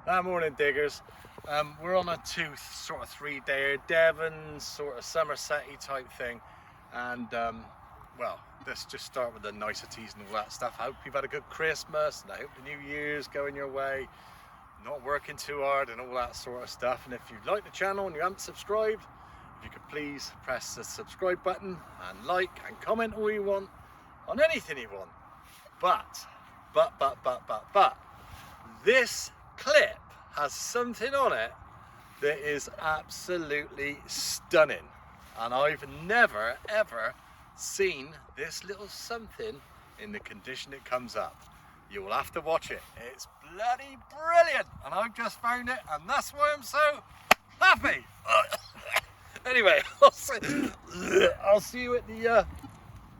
Morning diggers. We're on a sort of 3-dayer Devon sort of Somerset-y type thing, and well, let's just start with the niceties and all that stuff. I hope you've had a good Christmas, and I hope the New Year's going your way, not working too hard and all that sort of stuff. And if you like the channel and you haven't subscribed, if you could please press the subscribe button and like and comment all you want on anything you want. But this clip has something on it that is absolutely stunning, and I've never ever seen this little something in the condition it comes up. You will have to watch it. It's bloody brilliant, and I've just found it, and that's why I'm so happy. Anyway, I'll see you at the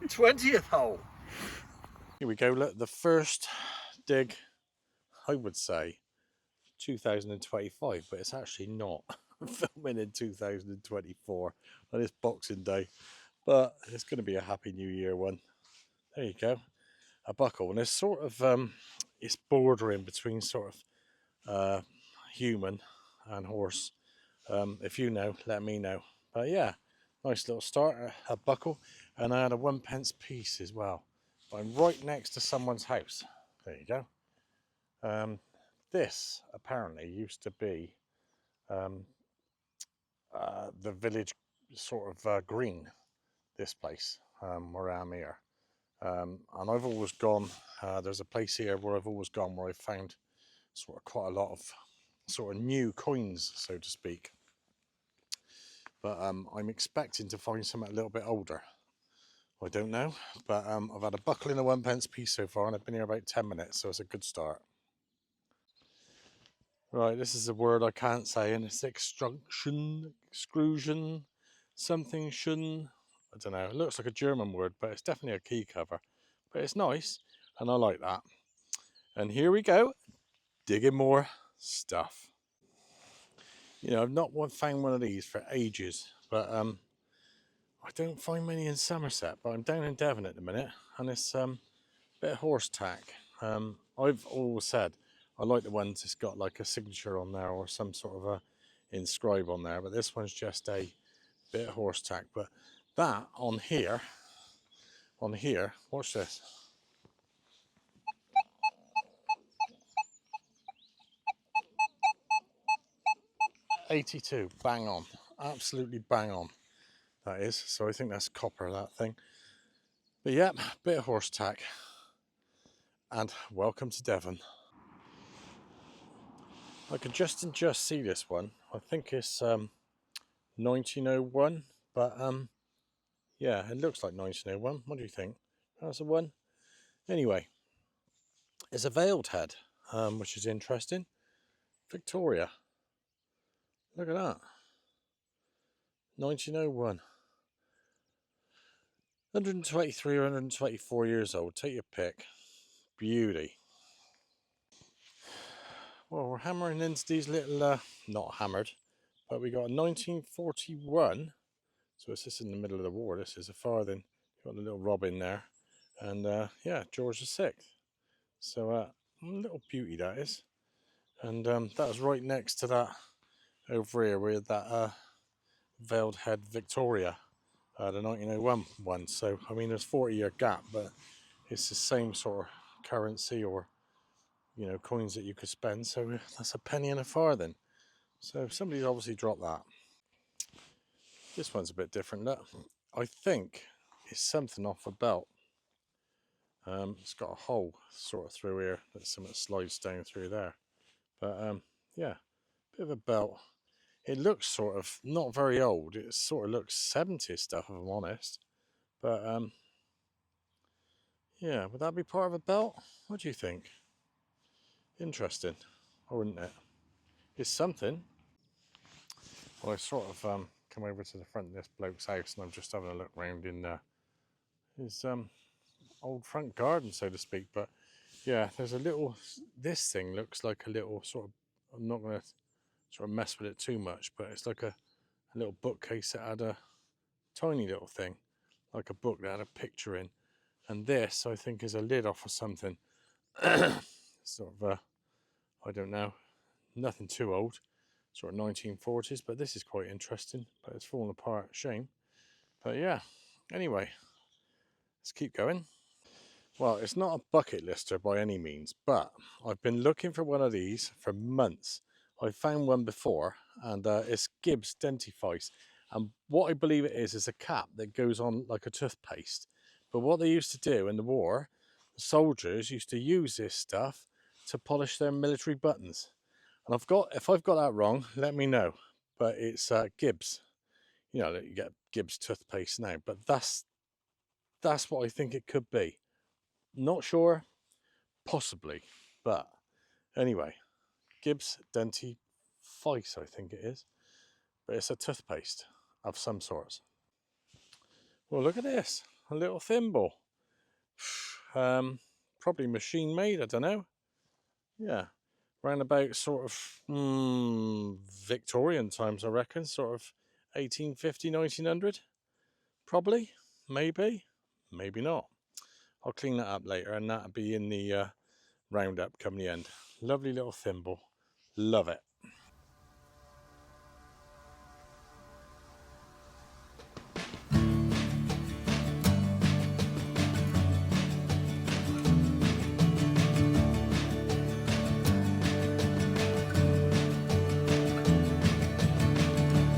20th hole. Here we go. Look, the first dig, I would say 2025, but it's actually not. I'm filming in 2024 on this Boxing Day, but it's going to be a Happy New Year one. There you go, a buckle, and it's sort of it's bordering between sort of human and horse. If you know, let me know. But yeah, nice little start, a buckle, and I had a 1p piece as well. I'm right next to someone's house. There you go. This apparently used to be the village sort of green, this place where I'm here. And I've always gone, there's a place here where I've always gone where I've found sort of quite a lot of sort of new coins, so to speak. But I'm expecting to find something a little bit older. I don't know, but I've had a buckle in a 1p piece so far, and I've been here about 10 minutes, so it's a good start. Right, this is a word I can't say, and it's exclusion, something shun. I don't know, it looks like a German word, but it's definitely a key cover. But it's nice, and I like that. And here we go, digging more stuff. You know, I've not found one of these for ages, but I don't find many in Somerset, but I'm down in Devon at the minute, and it's a bit of horse tack. I've always said I like the ones that's got like a signature on there or some sort of a inscribe on there, but this one's just a bit of horse tack. But that on here, watch this. $82, bang on, absolutely bang on. That is, so I think that's copper, that thing. But yeah, bit of horse tack, and welcome to Devon. I can just see this one. I think it's 1901, but yeah, it looks like 1901. What do you think? That's a one. Anyway, it's a veiled head, which is interesting. Victoria. Look at that. 1901. 123 or 124 years old. Take your pick. Beauty. Well, we're hammering into these little, not hammered, but we got a 1941. So it's just in the middle of the war. This is a farthing. Got the little robin there. And yeah, George VI. So a little beauty that is. And that was right next to that over here with that veiled head Victoria, the 1901 one. So I mean, there's 40-year gap, but it's the same sort of currency or, you know, coins that you could spend. So that's a penny and a farthing. So somebody's obviously dropped that. This one's a bit different. Look, I think it's something off a belt. It's got a hole sort of through here that something slides down through there. But yeah, bit of a belt. It looks sort of not very old. It sort of looks 70s stuff, if I'm honest. But yeah, would that be part of a belt? What do you think? Interesting, wouldn't it? It's something. Well, I sort of come over to the front of this bloke's house, and I'm just having a look round in his old front garden, so to speak. But yeah, there's a little. This thing looks like a little sort of. I'm not going to sort of mess with it too much, but it's like a little bookcase that had a tiny little thing, like a book that had a picture in. And this, I think, is a lid off of something. Sort of, I don't know, nothing too old, sort of 1940s, but this is quite interesting, but it's fallen apart, shame. But yeah, anyway, let's keep going. Well, it's not a bucket lister by any means, but I've been looking for one of these for months. I found one before, and it's Gibbs Dentifrice. And what I believe it is a cap that goes on like a toothpaste. But what they used to do in the war, the soldiers used to use this stuff to polish their military buttons. And if I've got that wrong, let me know. But it's Gibbs. You know, you get Gibbs toothpaste now, but that's what I think it could be. Not sure, possibly, but anyway, Gibbs Dentifrice, I think it is, but it's a toothpaste of some sorts. Well, look at this, a little thimble. Probably machine made, I don't know. Yeah, round about sort of Victorian times, I reckon, sort of 1850, 1900, probably, maybe not. I'll clean that up later, and that'll be in the roundup come the end. Lovely little thimble, love it.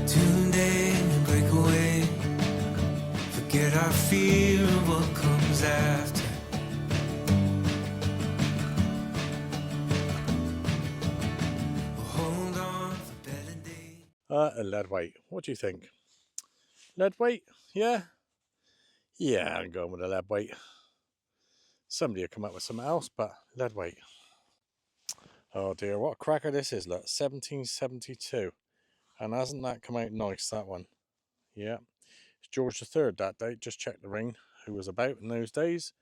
Tune in and break away. Forget our fear of what comes after. Hold on for better days. A lead weight. What do you think? Lead weight? Yeah? Yeah, I'm going with a lead weight. Somebody will come up with something else, but lead weight. Oh dear, what a cracker this is. Look, 1772. And hasn't that come out nice, that one? Yeah. It's George III that day. Just checked the ring, who was about in those days.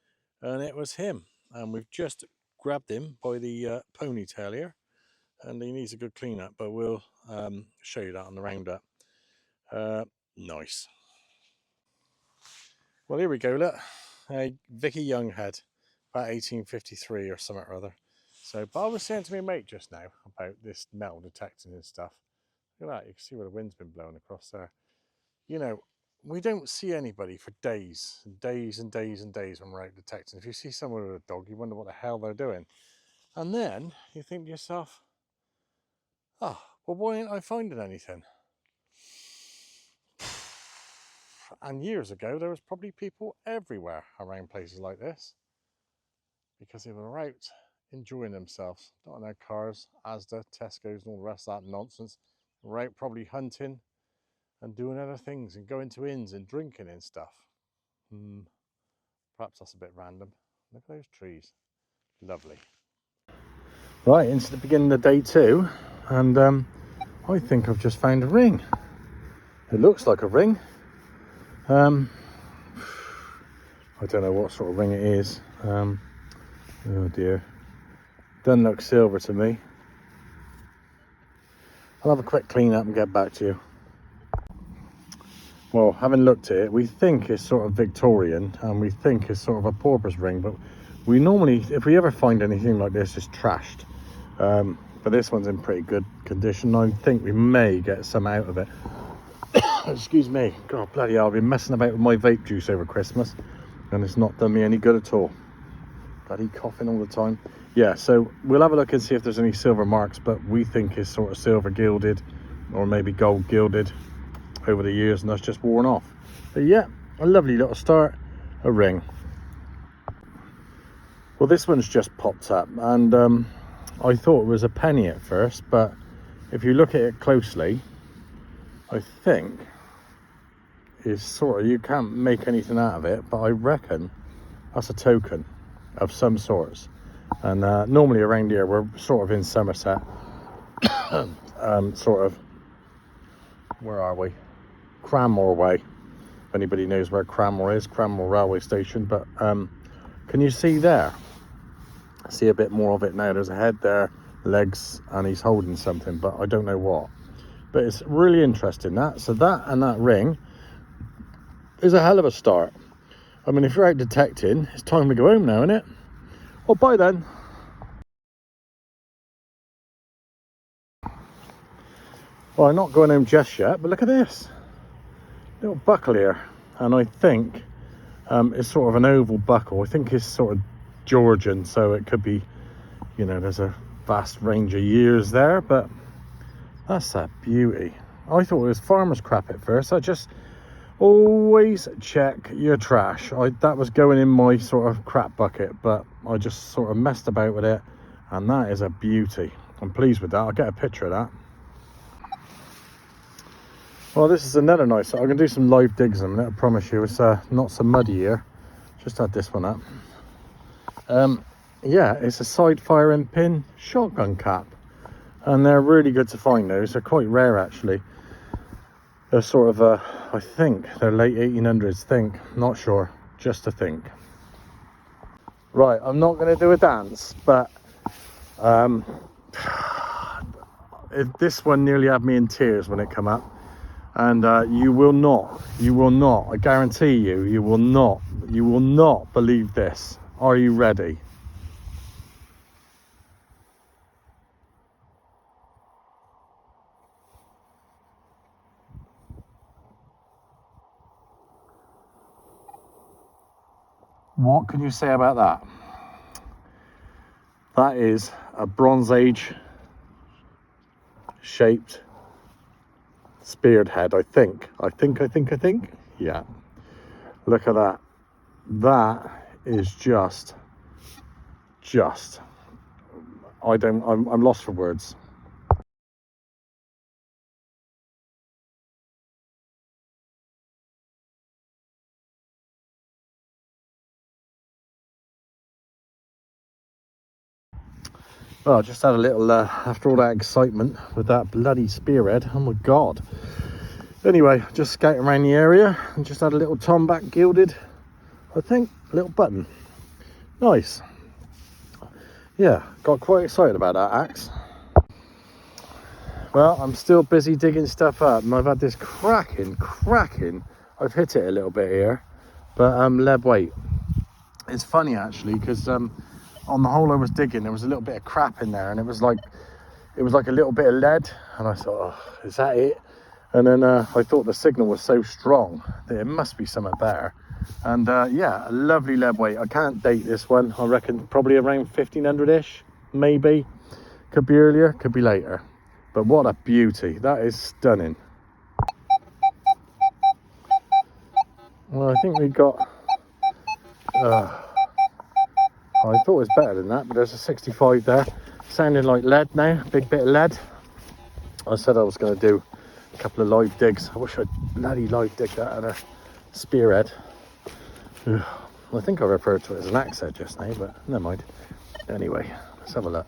And it was him. And we've just grabbed him by the ponytail here. And he needs a good clean up, but we'll show you that on the roundup. Nice. Well, here we go, look. Vicky Young had about 1853 or something or other. So, but I was saying to my mate just now about this metal detecting and stuff. Look at that, you can see where the wind's been blowing across there. You know, we don't see anybody for days and days and days and days when we're out detecting. If you see someone with a dog, you wonder what the hell they're doing. And then you think to yourself, oh, well, why ain't I finding anything? And years ago, there was probably people everywhere around places like this because they were out enjoying themselves, not in their cars, Asda, Tesco's, and all the rest of that nonsense. They were out probably hunting and doing other things and going to inns and drinking and stuff. Perhaps that's a bit random. Look at those trees. Lovely. Right, into the beginning of day two, and I think I've just found a ring. It looks like a ring. I don't know what sort of ring it is. Oh dear. Doesn't look silver to me. I'll have a quick clean up and get back to you. Well, having looked at it, we think it's sort of Victorian and we think it's sort of a pauper's ring, but we normally, if we ever find anything like this, it's trashed. But this one's in pretty good condition. I think we may get some out of it. Excuse me. God bloody hell, I've been messing about with my vape juice over Christmas and it's not done me any good at all. Bloody coughing all the time. Yeah, so we'll have a look and see if there's any silver marks, but we think it's sort of silver gilded or maybe gold gilded over the years, and that's just worn off. But yeah, a lovely little start, a ring. Well, this one's just popped up, and I thought it was a penny at first, but if you look at it closely, I think it's sort of, you can't make anything out of it, but I reckon that's a token of some sorts. And normally around here we're sort of in Somerset, sort of, where are we? Cranmore way. If anybody knows where Cranmore is, Cranmore railway station. But can you see there? See a bit more of it now. There's a head there, legs, and he's holding something, but I don't know what. But it's really interesting, that. So that and that ring is a hell of a start. I mean, if you're out detecting, it's time to go home now, isn't it? Well, bye then. Well, I'm not going home just yet, but look at this little buckle here, and I think it's sort of an oval buckle. I think it's sort of Georgian, so it could be, you know, there's a vast range of years there, but that's a beauty. I thought it was farmer's crap at first. I just always check your trash. That was going in my sort of crap bucket, but I just sort of messed about with it, and that is a beauty. I'm pleased with that. I'll get a picture of that. Well, this is another nice, I'm going to do some live digs in a minute, I promise you. It's not so muddy here. Just had this one up. Yeah, it's a side firing pin shotgun cap, and they're really good to find. Those are quite rare actually. They're sort of I think they're late 1800s, not sure, just to think. Right, I'm not going to do a dance, but this one nearly had me in tears when it came up. And you will not, I guarantee you will not believe this. Are you ready? What can you say about that? That is a Bronze Age shaped speared head, I think. Yeah. Look at that. That is just I'm lost for words. Well, I just had a little, after all that excitement with that bloody spearhead, oh my god. Anyway, just scouting around the area and just had a little tomback gilded, I think, little button. Nice. Yeah, got quite excited about that axe. Well, I'm still busy digging stuff up, and I've had this cracking, I've hit it a little bit here, but lead weight. It's funny actually, because on the hole I was digging, there was a little bit of crap in there, and it was like a little bit of lead, and I thought, oh, is that it? And then I thought the signal was so strong that it must be something better. And yeah, a lovely lead weight. I can't date this one. I reckon probably around 1500-ish, maybe. Could be earlier, could be later. But what a beauty. That is stunning. Well, I think we got... I thought it was better than that, but there's a 65 there. Sounding like lead now, big bit of lead. I said I was going to do a couple of live digs. I wish I'd bloody live dig that at a spearhead. I think I referred to it as an axe head just now, but never mind. Anyway, let's have a look.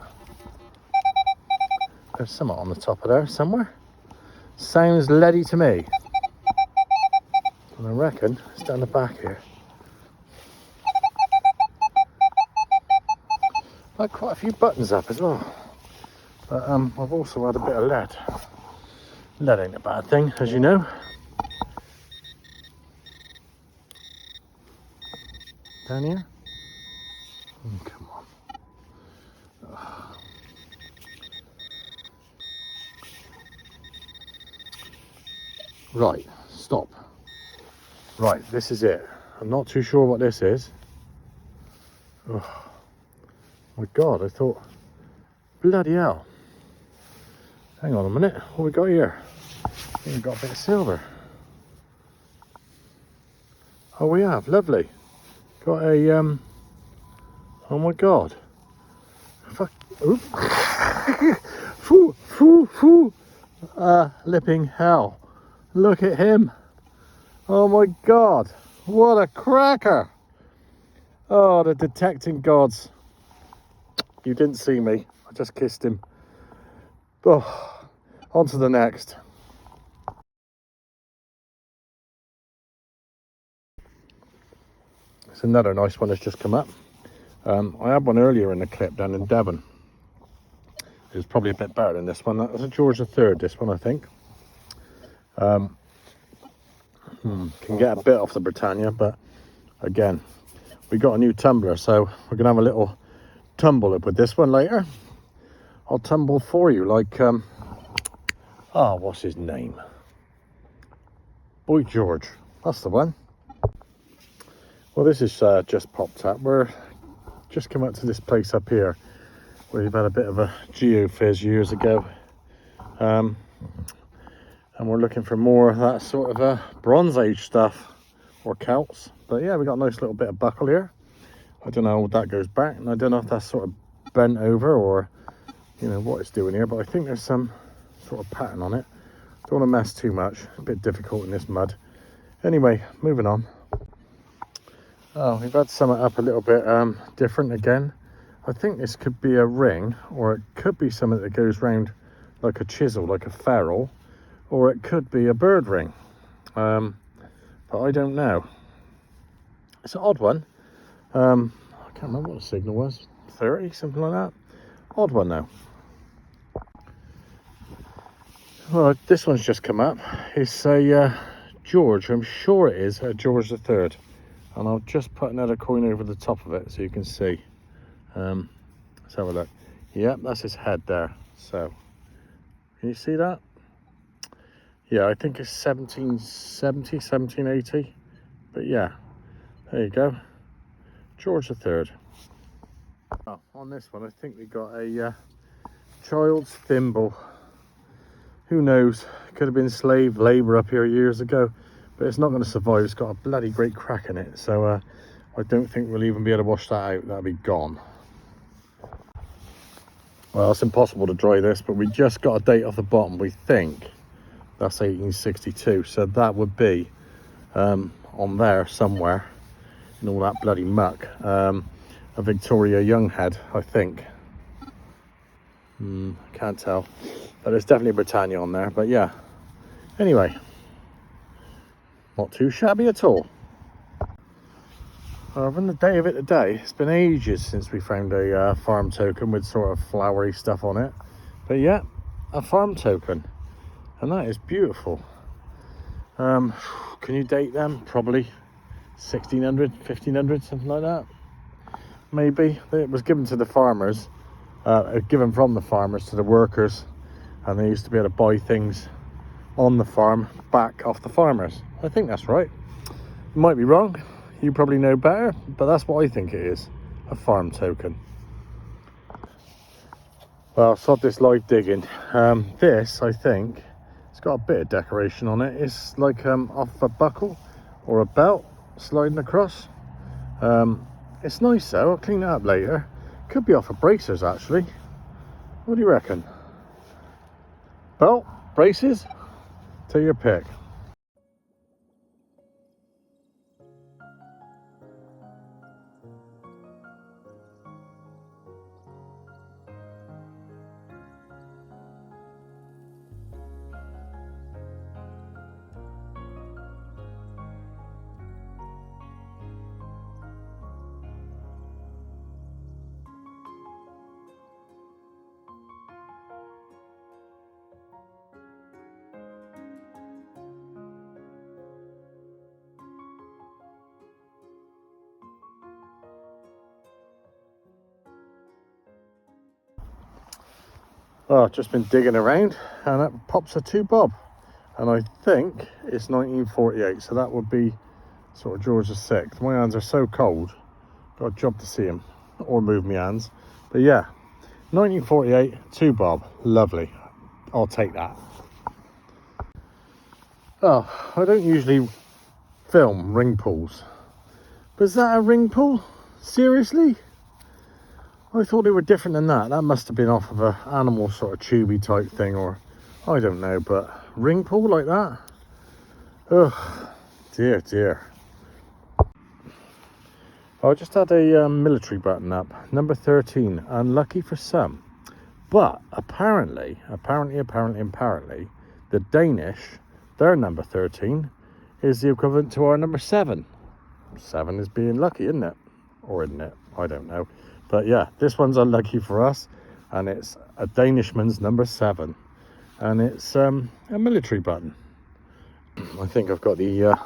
There's something on the top of there somewhere. Sounds leady to me. And I reckon it's down the back here. Had quite a few buttons up as well, but I've also had a bit of lead. Lead ain't a bad thing, as you know. Down here? Come on. Ugh. Right, stop. Right, this is it. I'm not too sure what this is. Ugh. My god, I thought, bloody hell. Hang on a minute, what we got here? I think we've got a bit of silver. Oh, we have, lovely. Got a, oh my god. Fuck, oop. Foo, foo, foo. Lipping hell. Look at him. Oh my god, what a cracker. Oh, the detecting gods. You didn't see me, I just kissed him. Oh, on to the next. It's another nice one that's just come up. I had one earlier in the clip down in Devon. It was probably a bit better than this one. That was a George III, this one, I think. Can get a bit off the Britannia, but again, we got a new tumbler, so we're gonna have a little tumble up with this one later. I'll tumble for you like Oh, what's his name? Boy George, that's the one. Well, this is just popped up. We're just come up to this place up here where we've had a bit of a geofizz years ago. And we're looking for more of that sort of Bronze Age stuff or celts. But yeah, we got a nice little bit of buckle here. I don't know if that goes back, and I don't know if that's sort of bent over or, you know, what it's doing here, but I think there's some sort of pattern on it. Don't want to mess too much, a bit difficult in this mud. Anyway, moving on. Oh, we've had some up a little bit different again. I think this could be a ring, or it could be something that goes round like a chisel, like a ferrule, or it could be a bird ring. But I don't know. It's an odd one. I can't remember what the signal was. 30, something like that. Odd one though. Well, this one's just come up. It's a George. I'm sure it is a George III. And I'll just put another coin over the top of it so you can see. Let's have a look. Yep, that's his head there. So, can you see that? Yeah, I think it's 1770, 1780. But yeah, there you go. George III. Oh, on this one, I think we got a child's thimble. Who knows? Could have been slave labour up here years ago, but it's not going to survive. It's got a bloody great crack in it, so I don't think we'll even be able to wash that out. That'll be gone. Well, it's impossible to dry this, but we just got a date off the bottom. We think that's 1862, so that would be on there somewhere in all that bloody muck. A Victoria Young head, I think. Can't tell, but there's definitely Britannia on there. But yeah, anyway, not too shabby at all. On the day of it today, it's been ages since we found a farm token with sort of flowery stuff on it. But yeah, a farm token, and that is beautiful. Can you date them? Probably 1600, 1500, something like that. Maybe. It was given to the farmers, given from the farmers to the workers, and they used to be able to buy things on the farm back off the farmers. I think that's right. Might be wrong. You probably know better, but that's what I think it is. A farm token. Well, sod this live digging. This, I think, it's got a bit of decoration on it. It's like off a buckle or a belt sliding across. It's nice though. I'll clean it up later. Could be off of bracers actually. What do you reckon? Belt, braces, take your pick. Oh, I've just been digging around and that pops a 2 bob, and I think it's 1948, so that would be sort of George VI. My hands are so cold, got a job to see him or move my hands. But yeah, 1948, 2 bob, lovely. I'll take that. Oh, I don't usually film ring pulls, but is that a ring pull? Seriously? I thought they were different than that. That must have been off of a animal sort of tubey type thing, or I don't know, but ring pull like that? Ugh, dear, dear. I just had a military button up, number 13, unlucky for some. But apparently, the Danish, their number 13, is the equivalent to our number 7. 7 is being lucky, isn't it? Or isn't it? I don't know. But yeah, this one's unlucky for us, and it's a Danishman's number 7. And it's a military button. I think I've got the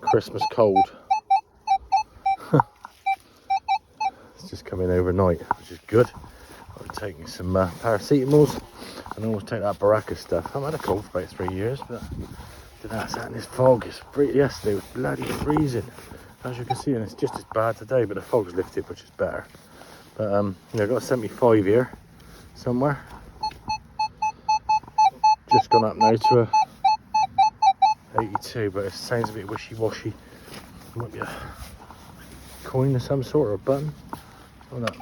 Christmas cold. It's just coming overnight, which is good. I've taken some paracetamols, and I always take that Baraka stuff. I haven't had a cold for about 3 years, but that's out in this fog. Yesterday was bloody freezing, as you can see, and it's just as bad today, but the fog's lifted, which is better. But I've got a 75 here somewhere. Just gone up now to a 82, but it sounds a bit wishy-washy. Might be a coin of some sort or a button. Hold up.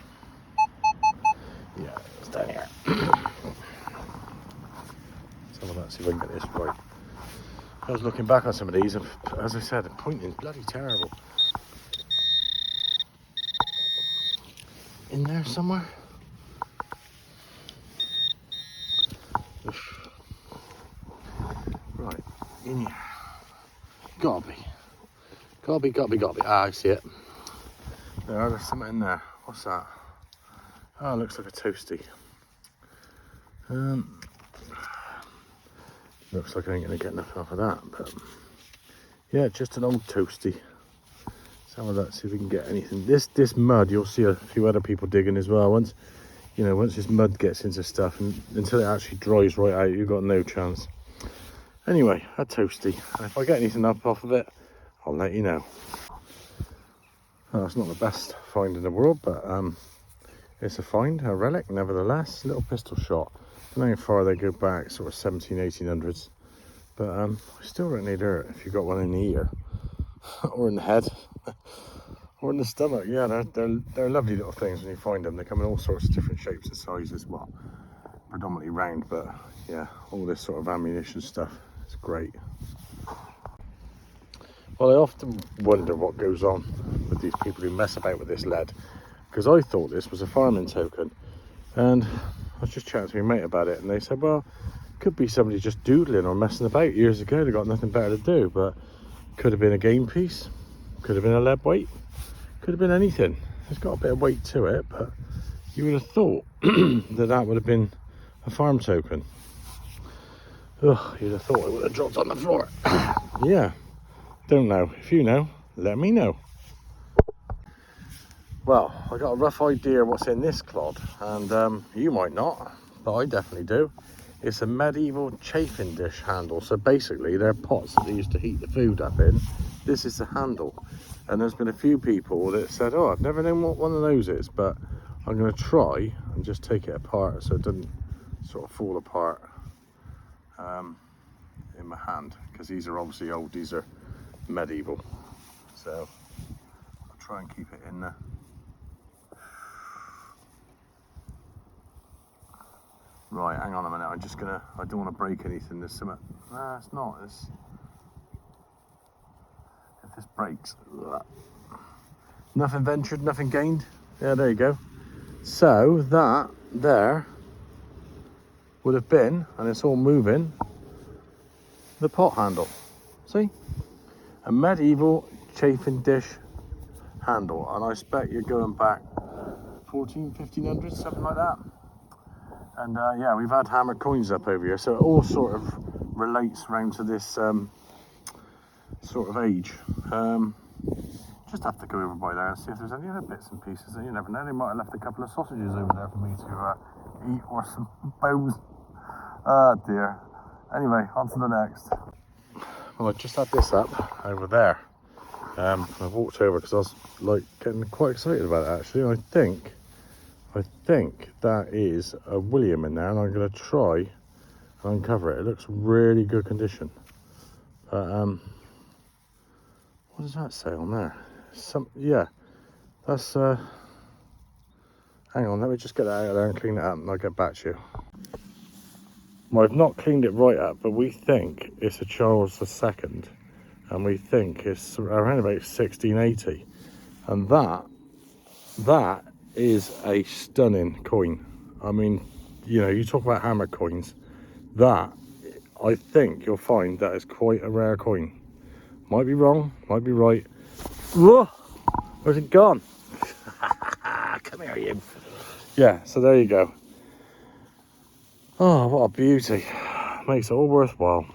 Yeah, it's down here. So let's see if I can get this right. I was looking back on some of these, and as I said, the pointing's bloody terrible. In there somewhere? Oof. Right, in here. Gotta be. Ah, I see it. There's something in there. What's that? Oh, it looks like a toasty. Looks like I ain't gonna get nothing off of that, but yeah, just an old toasty. Let's have a look, see if we can get anything. This mud, you'll see a few other people digging as well. Once this mud gets into stuff, and until it actually dries right out, you've got no chance. Anyway, a toasty, and if I get anything up off of it, I'll let you know. Well, it's not the best find in the world, but it's a find, a relic nevertheless. Little pistol shot. I don't know how far they go back, sort of 1800s. But I still don't need hurt if you've got one in the ear, or in the head, or in the stomach. Yeah, they're lovely little things when you find them. They come in all sorts of different shapes and sizes. Well, predominantly round, but yeah, all this sort of ammunition stuff is great. Well, I often wonder what goes on with these people who mess about with this lead, because I thought this was a farming token, and I was just chatting to my mate about it, and they said, well, could be somebody just doodling or messing about years ago. They got nothing better to do, but could have been a game piece, could have been a lead weight, could have been anything. It's got a bit of weight to it, but you would have thought that would have been a farm token. Ugh, you'd have thought it would have dropped on the floor. Yeah, don't know. If you know, let me know. Well, I got a rough idea what's in this clod, and you might not, but I definitely do. It's a medieval chafing dish handle. So basically, they're pots that they used to heat the food up in. This is the handle, and there's been a few people that said, "Oh, I've never known what one of those is, but I'm going to try and just take it apart so it doesn't sort of fall apart in my hand, because these are obviously old. These are medieval, so I'll try and keep it in there." Right, hang on a minute, I don't want to break anything. There's some, nah, it's not, if this breaks, nothing ventured, nothing gained. Yeah, there you go. So that there would have been, and it's all moving, the pot handle. See? A medieval chafing dish handle, and I expect you're going back 1500s, something like that. And yeah, we've had hammered coins up over here, so it all sort of relates round to this sort of age. Just have to go over by there and see if there's any other bits and pieces. You never know, they might have left a couple of sausages over there for me to eat, or some bones. Ah, dear. Anyway, on to the next. Well, I just had this up over there. I walked over because I was like getting quite excited about it actually. I think that is a William in there, and I'm going to try and uncover it. It looks really good condition. But what does that say on there? Yeah, that's hang on, let me just get that out of there and clean it up, and I'll get back to you. Well, I've not cleaned it right up, but we think it's a Charles II, and we think it's around about 1680, and that is a stunning coin. I mean, you talk about hammer coins, that, I think you'll find that is quite a rare coin. Might be wrong, might be right. Whoa, where's it gone? Come here, you. Yeah, so there you go. Oh, what a beauty. Makes it all worthwhile.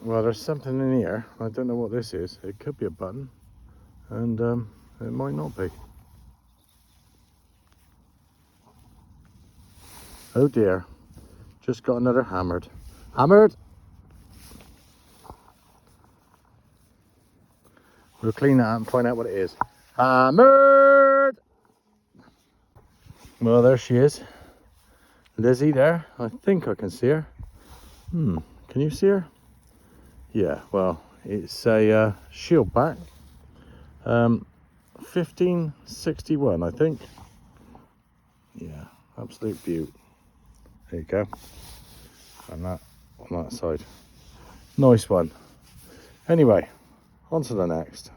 Well, there's something in here. I don't know what this is. It could be a button. and it might not be. Oh dear, just got another hammered. Hammered! We'll clean that up and find out what it is. Hammered! Well, there she is. Lizzie there. I think I can see her. Can you see her? Yeah, well, it's a shield back. 1561, I think. Yeah, absolute beaut. There you go. And that on that side. Nice one. Anyway, on to the next.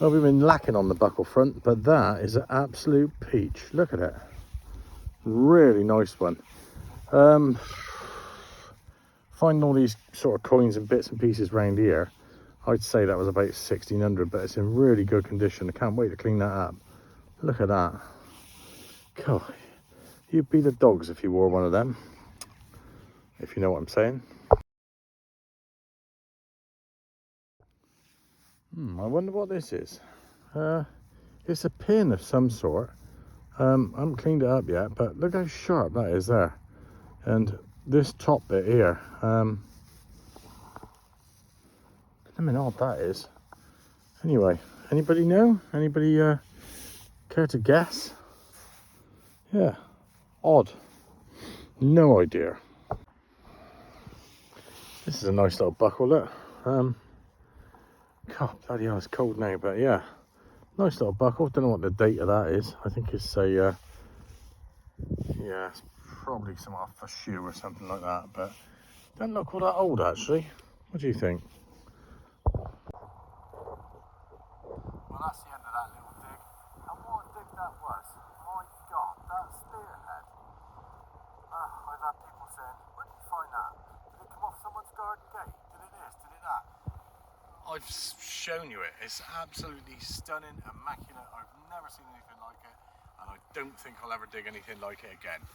Well, we've been lacking on the buckle front, but that is an absolute peach. Look at it. Really nice one. Finding all these sort of coins and bits and pieces around here, I'd say that was about 1600, but it's in really good condition. I can't wait to clean that up. Look at that. God, you'd be the dogs if you wore one of them, if you know what I'm saying. I wonder what this is. It's a pin of some sort. I haven't cleaned it up yet, but look how sharp that is there. And this top bit here, I mean, odd that is. Anyway, anybody know? Anybody care to guess? Yeah, odd. No idea. This is a nice little buckle, look. God, bloody hell, it's cold now, but yeah. Nice little buckle. Don't know what the date of that is. I think it's a, yeah, it's probably some off a shoe or something like that, but don't look all that old actually. What do you think? Well, that's the end of that little dig. And what a dig that was. My God, that spearhead. I've had people saying, where did you find that? Did it come off someone's garden gate? Did it this? Did it that? I've shown you it. It's absolutely stunning, immaculate. I've never seen anything like it, and I don't think I'll ever dig anything like it again.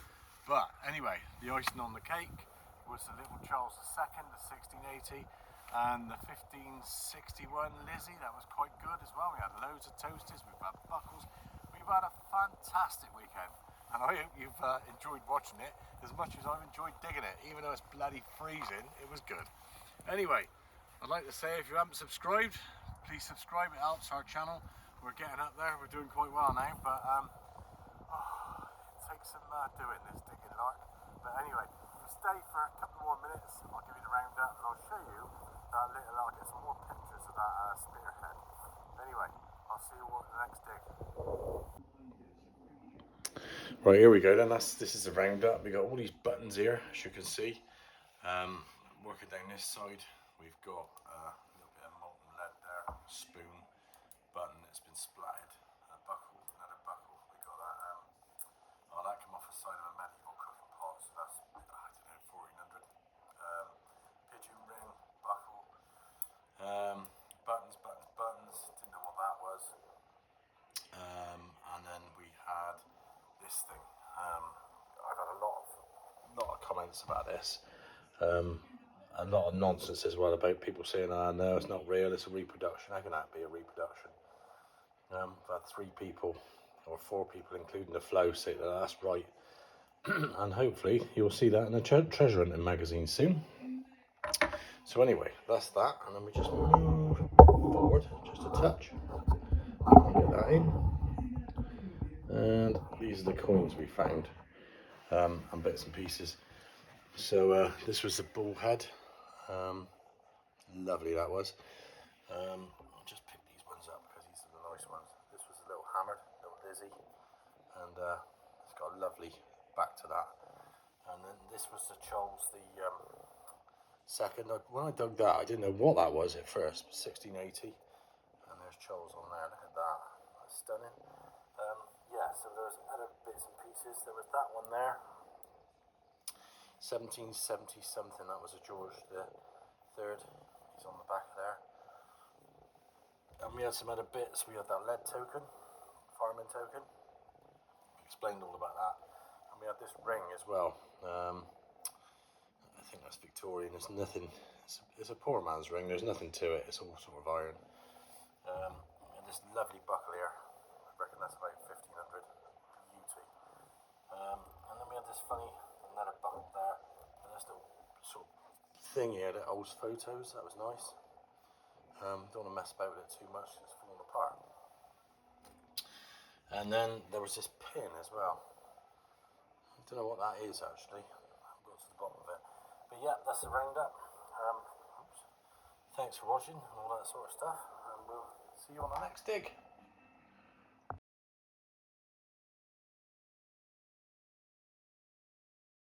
But anyway, the icing on the cake was the little Charles II, the 1680, and the 1561 Lizzie. That was quite good as well. We had loads of toasters, we've had buckles. We've had a fantastic weekend, and I hope you've enjoyed watching it as much as I've enjoyed digging it. Even though it's bloody freezing, it was good. Anyway, I'd like to say, if you haven't subscribed, please subscribe. It helps our channel. We're getting up there. We're doing quite well now, but it takes some doing this digging like. But anyway, if you stay for a couple more minutes, I'll give you the roundup and I'll show you that little. I'll get some more pictures of that spearhead. Anyway, I'll see you all at the next dig. Right, here we go then. This is a roundup. We got all these buttons here, as you can see. Working down this side, we've got a little bit of molten lead there, spoon, button that's been splattered, a buckle, another buckle. We got that. That came off the side of a medieval cooking pot, so that's, I don't know, 1400. Pigeon ring, buckle, buttons. Didn't know what that was. And then we had this thing. I've had a lot of comments about this. A lot of nonsense as well about people saying, no, it's not real, it's a reproduction. How can that be a reproduction? I've had 3 people, or 4 people, including the Flow, say that that's right. And hopefully you'll see that in a treasure hunting magazine soon. So anyway, that's that, and then we just move forward just a touch. Get that in. And these are the coins we found, and bits and pieces. So this was the bull head. Lovely that was. I'll just pick these ones up because these are the nice ones. This was a little hammered, little Lizzie, and it's got a lovely back to that. And then this was the Charles the second. When I dug that, I didn't know what that was at first. 1680, and there's Charles on there. Look at that, that's stunning. Yeah, so there's other bits and pieces. There was that one there. 1770 something, that was a George the Third. He's on the back there. And we had some other bits. We had that lead token, farming token. Explained all about that. And we had this ring as well. I think that's Victorian. There's nothing It's a poor man's ring. There's nothing to it. It's all sort of iron. And this lovely buckle here. I reckon that's about 1500 beauty. And then we had this funny another buckle there. And this little sort of thing here that holds photos. That was nice. Don't want to mess about with it too much. It's falling apart. And then there was this pin as well. I don't know what that is actually. I haven't got to the bottom of it. But yeah, that's the roundup. Thanks for watching and all that sort of stuff. And we'll see you on the next dig.